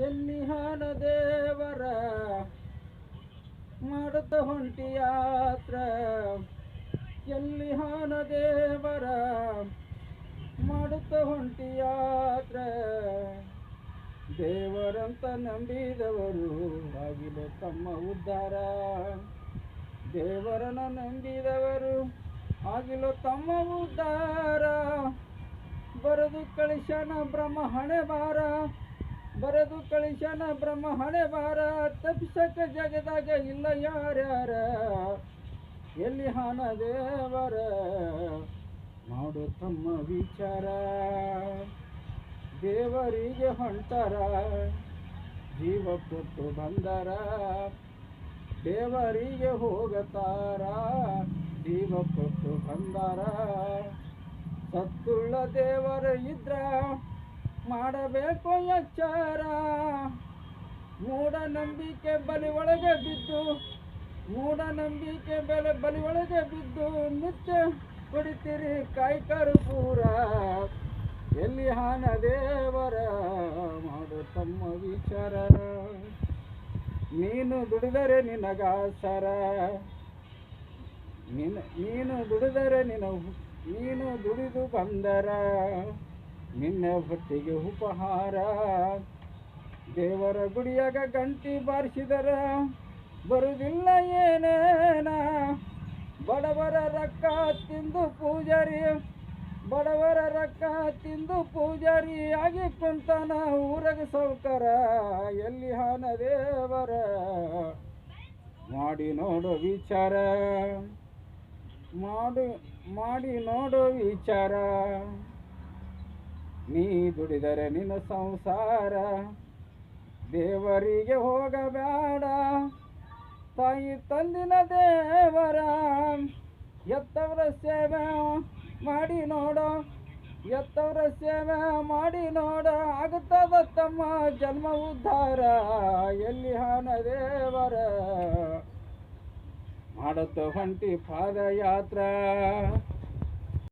ಎಲ್ಲಿ ಹಾನ ದೇವರ ಮಾಡುತ್ತ ಹೊಂಟಿ ಯಾತ್ರ, ಎಲ್ಲಿ ಹಾನ ದೇವರ ಮಾಡುತ್ತ ಹೊಂಟಿ ಯಾತ್ರ. ದೇವರಂತ ನಂಬಿದವರು ಆಗಿಲ್ಲ ತಮ್ಮ ಉದ್ಧಾರ, ದೇವರನ್ನ ನಂಬಿದವರು ಆಗಿಲ್ಲ ತಮ್ಮ ಉದ್ಧಾರ. ಬರೆದು ಕಳಿಸನ ಬ್ರಹ್ಮ ಹಣೆ ಬಾರ, ಬರೆದು ಕಳಿಸನ ಬ್ರಹ್ಮ ಹಣೆ ಬಾರ. ತಪ್ಪಿಸಕ ಜಗದಾಗ ಇಲ್ಲ ಯಾರ್ಯಾರ, ಎಲ್ಲಿ ಹಾನ ದೇವರ ಮಾಡು ತಮ್ಮ ವಿಚಾರ. ದೇವರಿಗೆ ಹೊಂಟಾರ ಜೀವ ಕೊಟ್ಟು ಬಂದರ, ದೇವರಿಗೆ ಹೋಗತಾರ ಜೀವ ಕೊಟ್ಟು ಬಂದಾರ. ಸತ್ತುಳ್ಳ ದೇವರ ಇದ್ರ ಮಾಡಬೇಕು ಎಚ್ಚರ, ಮೂಢನಂಬಿಕೆ ಬಲಿ ಒಳಗೆ ಬಿದ್ದು, ಮೂಢನಂಬಿಕೆ ಬಲಿ ಒಳಗೆ ಬಿದ್ದು ನಿತ್ಯ ಕುಡಿತೀರಿ ಕಾಯ್ಕರು ಪೂರ. ಎಲ್ಲಿ ಹಾನ ದೇವರ ಮಾಡು ತಮ್ಮ ವಿಚಾರ. ನೀನು ದುಡಿದರೆ ನಿನಗಾಸರ, ನೀನು ದುಡಿದರೆ ನೀನು ದುಡಿದು ಬಂದರ ನಿನ್ನ ಹೊಟ್ಟಿಗೆ ಉಪಹಾರ. ದೇವರ ಗುಡಿಯಾಗ ಗಂಟಿ ಬಾರಿಸಿದರ ಬರುವುದಿಲ್ಲ ಏನೇನ. ಬಡವರ ರೊಕ್ಕ ತಿಂದು ಪೂಜಾರಿ, ಬಡವರ ರೊಕ್ಕ ತಿಂದು ಪೂಜಾರಿ ಆಗಿ ಕುಂತಾನ ಊರಗ ಸೌಕರ. ಎಲ್ಲಿ ಹಾನ ದೇವರ ಮಾಡಿ ನೋಡೋ ವಿಚಾರ, ಮಾಡಿ ನೋಡೋ ವಿಚಾರ. ನೀ ದುಡಿದರೆ ನಿನ್ನ ಸಂಸಾರ, ದೇವರಿಗೆ ಹೋಗಬೇಡ ತಾಯಿ ತಂದಿನ ದೇವರ. ಎತ್ತವರ ಸೇವೆ ಮಾಡಿ ನೋಡೋ, ಎತ್ತವರ ಸೇವೆ ಮಾಡಿ ನೋಡೋ, ಆಗುತ್ತದ ತಮ್ಮ ಜನ್ಮ ಉದ್ಧಾರ. ಎಲ್ಲಿ ಹಾನ ದೇವರ ಮಾಡುತ್ತ ಹೊಂಟಿ ಪಾದಯಾತ್ರ.